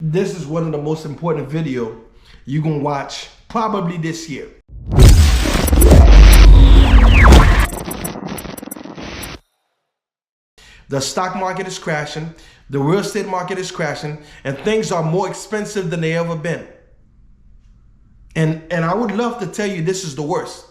This is one of the most important video you're gonna watch probably this year. The stock market is crashing, the real estate market is crashing, and things are more expensive than they ever been. And I would love to tell you this is the worst.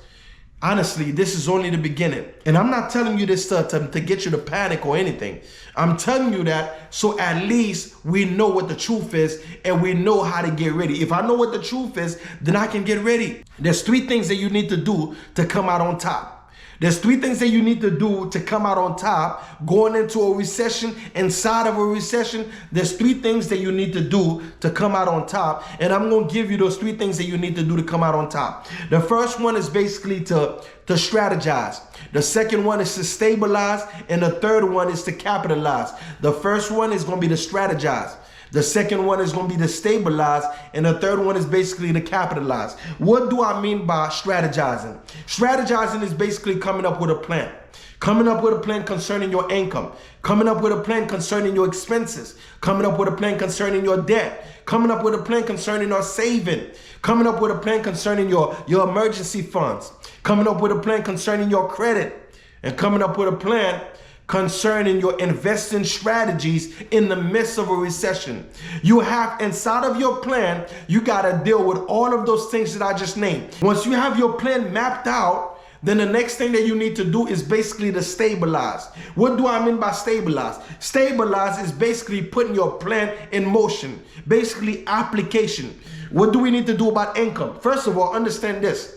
Honestly, this is only the beginning. And I'm not telling you this to get you to panic or anything. I'm telling you that so at least we know what the truth is and we know how to get ready. If I know what the truth is, then I can get ready. There's three things that you need to do to come out on top. There's three things that you need to do to come out on top going into a recession. Inside of a recession, there's three things that you need to do to come out on top. And I'm going to give you those three things that you need to do to come out on top. The first one is basically to strategize. The second one is to stabilize. And the third one is to capitalize. The first one is going to be to strategize. The second one is going to be to stabilize, and the third one is basically to capitalize. What do I mean by strategizing? Strategizing is basically coming up with a plan. Coming up with a plan concerning your income. Coming up with a plan concerning your expenses. Coming up with a plan concerning your debt. Coming up with a plan concerning your saving. Coming up with a plan concerning your emergency funds. Coming up with a plan concerning your credit. And coming up with a plan concerning your investing strategies in the midst of a recession. You have inside of your plan, you got to deal with all of those things that I just named. Once you have your plan mapped out, then the next thing that you need to do is basically to stabilize. What do I mean by stabilize? Stabilize is basically putting your plan in motion, basically application. What do we need to do about income? First of all, understand this.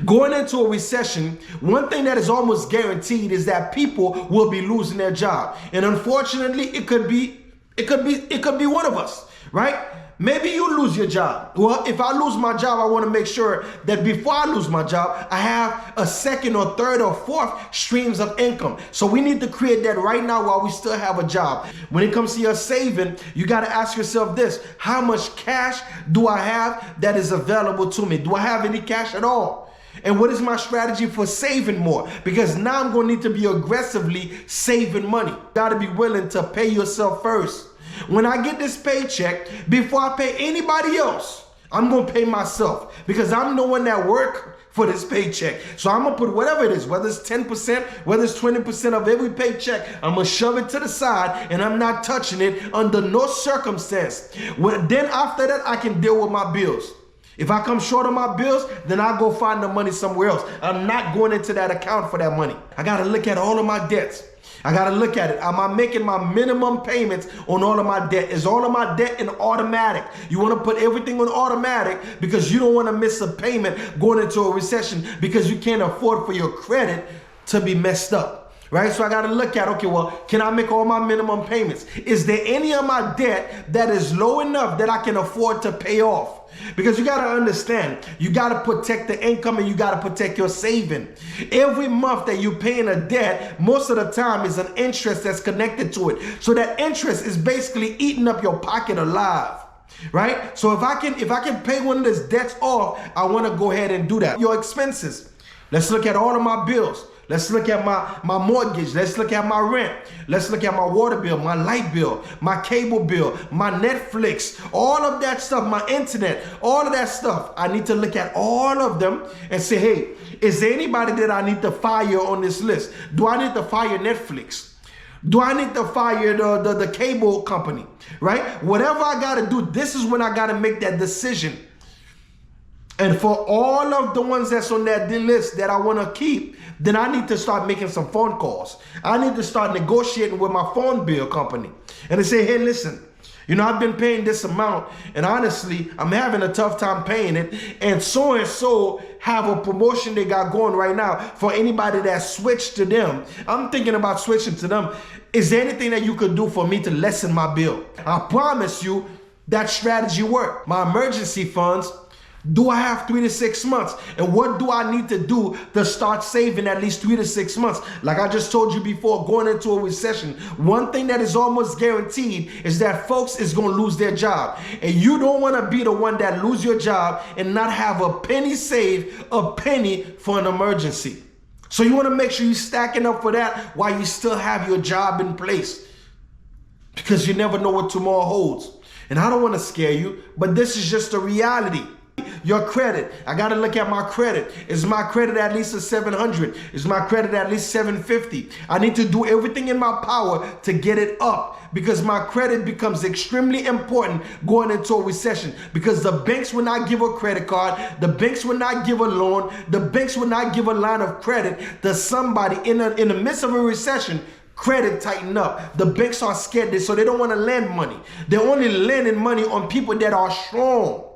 Going into a recession, one thing that is almost guaranteed is that people will be losing their job. And unfortunately, it could be one of us, right? Maybe you lose your job. Well, if I lose my job, I want to make sure that before I lose my job, I have a second or third or fourth streams of income. So we need to create that right now while we still have a job. When it comes to your saving, you got to ask yourself this: how much cash do I have that is available to me? Do I have any cash at all? And what is my strategy for saving more? Because now I'm going to need to be aggressively saving money. You got to be willing to pay yourself first. When I get this paycheck, before I pay anybody else, I'm going to pay myself because I'm the one that worked for this paycheck. So I'm going to put whatever it is, whether it's 10%, whether it's 20% of every paycheck, I'm going to shove it to the side and I'm not touching it under no circumstance. Then after that, I can deal with my bills. If I come short of my bills, then I'll go find the money somewhere else. I'm not going into that account for that money. I got to look at all of my debts. I got to look at it. Am I making my minimum payments on all of my debt? Is all of my debt in automatic? You want to put everything on automatic because you don't want to miss a payment going into a recession because you can't afford for your credit to be messed up. Right? So I got to look at, okay, well, can I make all my minimum payments? Is there any of my debt that is low enough that I can afford to pay off? Because you got to understand, you got to protect the income and you got to protect your saving. Every month that you're paying a debt, most of the time is an interest that's connected to it. So that interest is basically eating up your pocket alive. Right? So if I can pay one of these debts off, I want to go ahead and do that. Your expenses. Let's look at all of my bills. Let's look at my mortgage. Let's look at my rent. Let's look at my water bill, my light bill, my cable bill, my Netflix, all of that stuff, my internet, all of that stuff. I need to look at all of them and say, hey, is there anybody that I need to fire on this list? Do I need to fire Netflix? Do I need to fire the cable company? Right? Whatever I got to do, this is when I got to make that decision. And for all of the ones that's on that list that I want to keep, then I need to start making some phone calls. I need to start negotiating with my phone bill company. And they say, hey, listen, you know, I've been paying this amount and honestly, I'm having a tough time paying it. And so have a promotion they got going right now for anybody that switched to them. I'm thinking about switching to them. Is there anything that you could do for me to lessen my bill? I promise you that strategy worked. My emergency funds, do I have 3 to 6 months? And what do I need to do to start saving at least 3 to 6 months? Like I just told you before, going into a recession, one thing that is almost guaranteed is that folks is going to lose their job. And you don't want to be the one that lose your job and not have a penny saved, a penny for an emergency. So you want to make sure you're stacking up for that while you still have your job in place. Because you never know what tomorrow holds. And I don't want to scare you, but this is just a reality. Your credit, I got to look at my credit. Is my credit at least a 700? Is my credit at least 750? I need to do everything in my power to get it up, because my credit becomes extremely important going into a recession, because the banks will not give a credit card. The banks will not give a loan. The banks will not give a line of credit to somebody in the midst of a recession. Credit tighten up. The banks are scared, so they don't want to lend money. They're only lending money on people that are strong.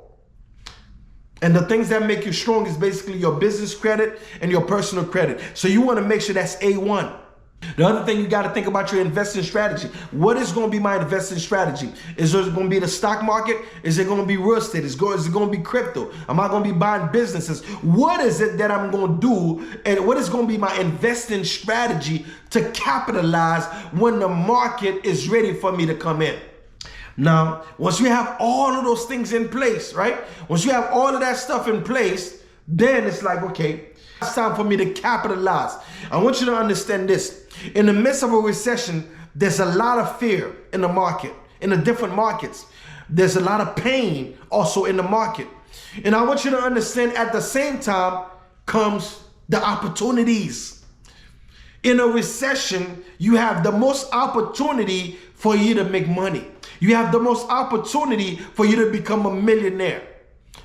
And the things that make you strong is basically your business credit and your personal credit. So you want to make sure that's A1. The other thing you got to think about your investing strategy. What is going to be my investing strategy? Is it going to be the stock market? Is it going to be real estate? Is it going to be crypto? Am I going to be buying businesses? What is it that I'm going to do? And what is going to be my investing strategy to capitalize when the market is ready for me to come in? Now, once you have all of those things in place, right? Once you have all of that stuff in place, then it's like, okay, it's time for me to capitalize. I want you to understand this. In the midst of a recession, there's a lot of fear in the market, in the different markets. There's a lot of pain also in the market. And I want you to understand at the same time comes the opportunities. In a recession, you have the most opportunity for you to make money. You have the most opportunity for you to become a millionaire,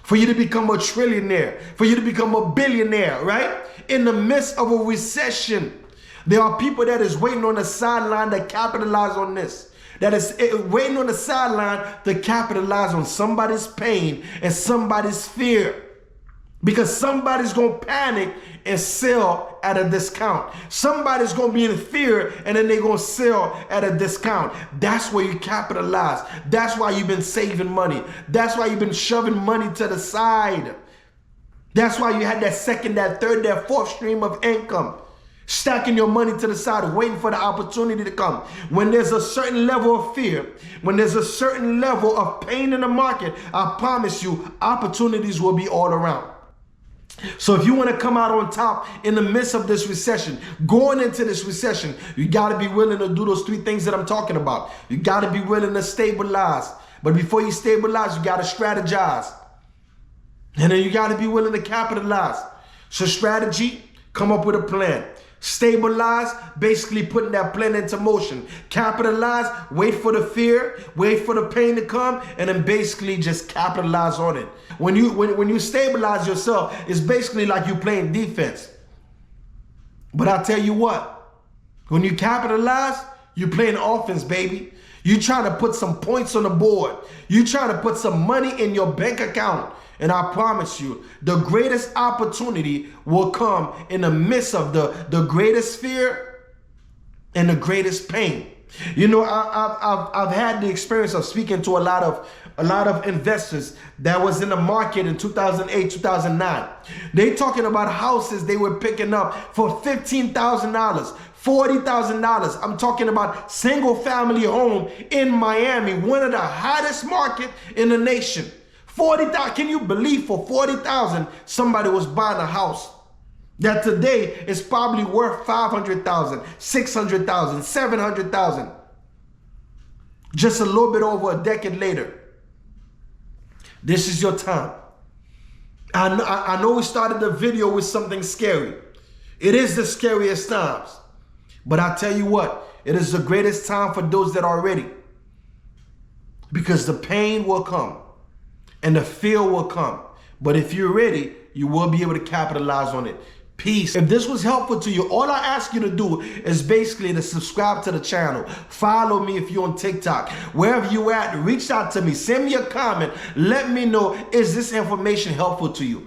for you to become a trillionaire, for you to become a billionaire, right? In the midst of a recession, there are people that is waiting on the sideline to capitalize on this. That is waiting on the sideline to capitalize on somebody's pain and somebody's fear. Because somebody's going to panic and sell at a discount. Somebody's going to be in fear and then they're going to sell at a discount. That's where you capitalize. That's why you've been saving money. That's why you've been shoving money to the side. That's why you had that second, that third, that fourth stream of income. Stacking your money to the side, waiting for the opportunity to come. When there's a certain level of fear, when there's a certain level of pain in the market, I promise you, opportunities will be all around. So if you want to come out on top in the midst of this recession, going into this recession, you got to be willing to do those three things that I'm talking about. You got to be willing to stabilize. But before you stabilize, you got to strategize. And then you got to be willing to capitalize. So strategy, come up with a plan. Stabilize, basically putting that plan into motion. Capitalize, wait for the fear, wait for the pain to come, and then basically just capitalize on it. When you stabilize yourself, it's basically like you playing defense. But I'll tell you what, when you capitalize, you're playing offense, baby. You're trying to put some points on the board. You're trying to put some money in your bank account. And I promise you, the greatest opportunity will come in the midst of the greatest fear and the greatest pain. You know, I've had the experience of speaking to a lot of investors that was in the market in 2008, 2009. They talking about houses they were picking up for $15,000, $40,000. I'm talking about single family home in Miami, one of the hottest market in the nation. 40,000, can you believe for 40,000 somebody was buying a house that today is probably worth 500,000, 600,000, 700,000. Just a little bit over a decade later. This is your time. I know we started the video with something scary. It is the scariest times. But I tell you what, it is the greatest time for those that are ready. Because the pain will come. And the fear will come. But if you're ready, you will be able to capitalize on it. Peace. If this was helpful to you, all I ask you to do is basically to subscribe to the channel. Follow me if you're on TikTok. Wherever you at, reach out to me. Send me a comment. Let me know, is this information helpful to you?